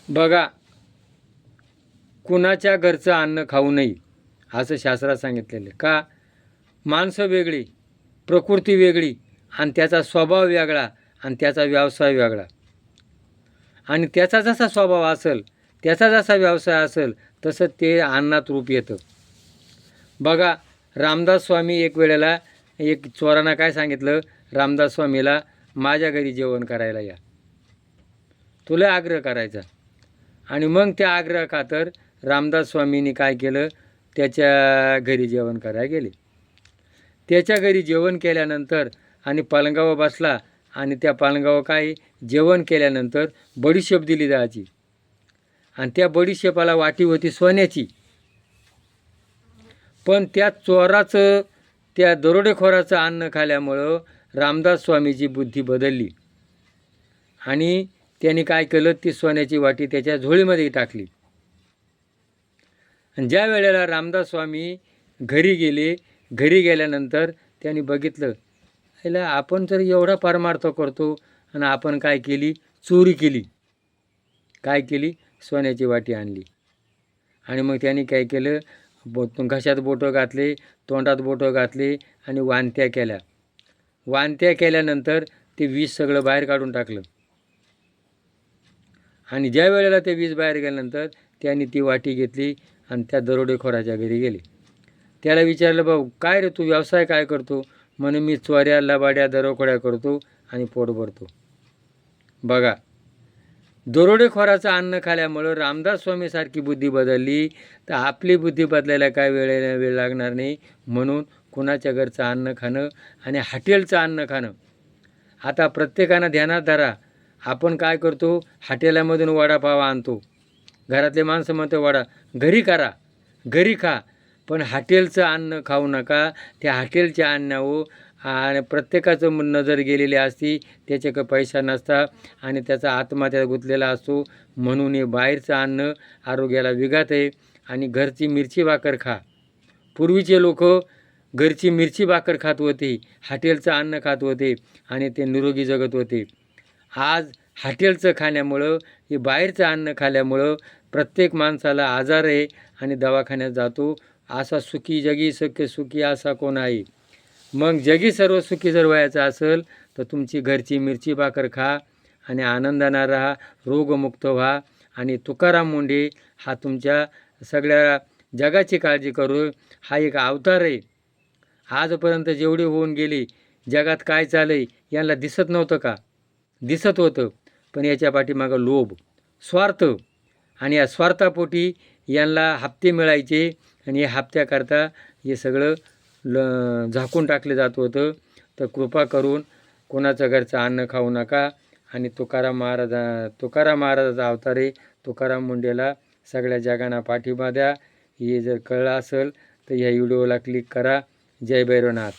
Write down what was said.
बघा, कुणाच्या घरचं अन्न खाऊ नये असं शास्त्रात सांगितलेलं आहे. का? माणसं वेगळी, प्रकृती वेगळी आणि त्याचा स्वभाव वेगळा आणि त्याचा व्यवसाय वेगळा. आणि त्याचा जसा स्वभाव असेल, त्याचा जसा व्यवसाय असेल, तसं ते अन्नात रूप येतं. बघा, रामदास स्वामी एक वेळेला एक चोरांना काय सांगितलं, रामदास स्वामीला माझ्या घरी जेवण करायला या, तुला आग्रह करायचा. आणि मग त्या आग्रह खातर रामदास स्वामींनी काय केलं, त्याच्या घरी जेवण करायला गेले. त्याच्या घरी जेवण केल्यानंतर आणि पलंगावर बसला आणि त्या पलंगावर काय जेवण केल्यानंतर बडीशेप दिली जायची आणि त्या बडीशेपाला वाटी होती सोन्याची. पण त्या चोराचं, त्या दरोडेखोराचं अन्न खाल्यामुळं रामदास स्वामीची बुद्धी बदलली आणि त्यांनी काय केलं, ती सोन्याची वाटी त्याच्या झोळीमध्ये टाकली. आणि ज्या वेळेला रामदास स्वामी घरी गेले, घरी गेल्यानंतर त्यांनी बघितलं, याला आपण तर एवढा परमार्थ करतो आणि आपण काय केली, चोरी केली. काय केली, सोन्याची वाटी आणली. आणि मग त्यांनी काय केलं, घशात बोटं घातले, तोंडात बोटं घातले आणि वांत्या केल्या. वांत्या केल्यानंतर ते विष सगळं बाहेर काढून टाकलं. आणि ज्या वेळेला ते विष बाहेर गेल्यानंतर त्यांनी ती वाटी घेतली आणि त्या दरोडेखोराच्या घरी गेले. त्याला विचारलं, भाऊ काय रे, तू व्यवसाय काय करतो? म्हणे मी चोऱ्या, लबाड्या, दरोखोड्या करतो आणि पोट भरतो. बघा, दरोडेखोराचं अन्न खाल्यामुळं रामदास स्वामीसारखी बुद्धी बदलली, तर आपली बुद्धी बदलायला काय वेळ लागणार नाही. म्हणून कुणाच्या घरचं अन्न खाणं आणि हॉटेलचं अन्न खाणं. आता प्रत्येकानं ध्यानात धरा, आपण काय करतो, हॉटेलामधून वडापाव आणतो, घरातले माणसं म्हणतो वडा घरी करा, घरी खा, पण हॉटेलचं अन्न खाऊ नका. त्या हॉटेलच्या अन्नावर आणि प्रत्येकाचं नजर गेलेली असती, त्याच्याकडे पैसा नसता आणि त्याचा आत्मा त्यात गुंतलेला असतो. म्हणून हे बाहेरचं अन्न आरोग्याला विघात आहे. आणि घरची मिरची भाकर खा. पूर्वीचे लोक घरची मिरची भाकर खात होते, हॉटेलचं अन्न खात होते आणि ते निरोगी जगत होते. आज हॉटेलचं खाण्यामुळं, हे बाहेरचं अन्न खाल्यामुळं प्रत्येक माणसाला आजार आहे आणि दवाखान्यात जातो. असा सुखी जगी सख्य सुखी असा कोण आहे? मग जगी सर्व सुखी जर व्हायचं असेल तर तुमची घरची मिरची भाकर खा आणि आनंदाने राहा, रोगमुक्त व्हा. आणि तुकाराम मुंडे हा तुमच्या सगळ्या जगाची काळजी करू, हा एक अवतार आहे. आजपर्यंत जेवढे होऊन गेले, जगात काय चाललं आहे यांना दिसत नव्हतं का? दिसत होतं, पण याच्या पाठीमागं लोभ, स्वार्थ आणि या स्वार्थापोटी यांना हप्ते मिळायचे आणि या हप्त्याकरता हे सगळं झाकून टाकलं जात होतं. तर कृपा करून कोणाचं घरचं अन्न खाऊ नका. आणि तुकाराम महाराजाचा अवतार आहे, तुकाराम मुंडेला सगळ्या जगांना पाठिंबा द्या. हे जर कळलं असेल तर ह्या व्हिडिओला क्लिक करा. जय भैरवनाथ.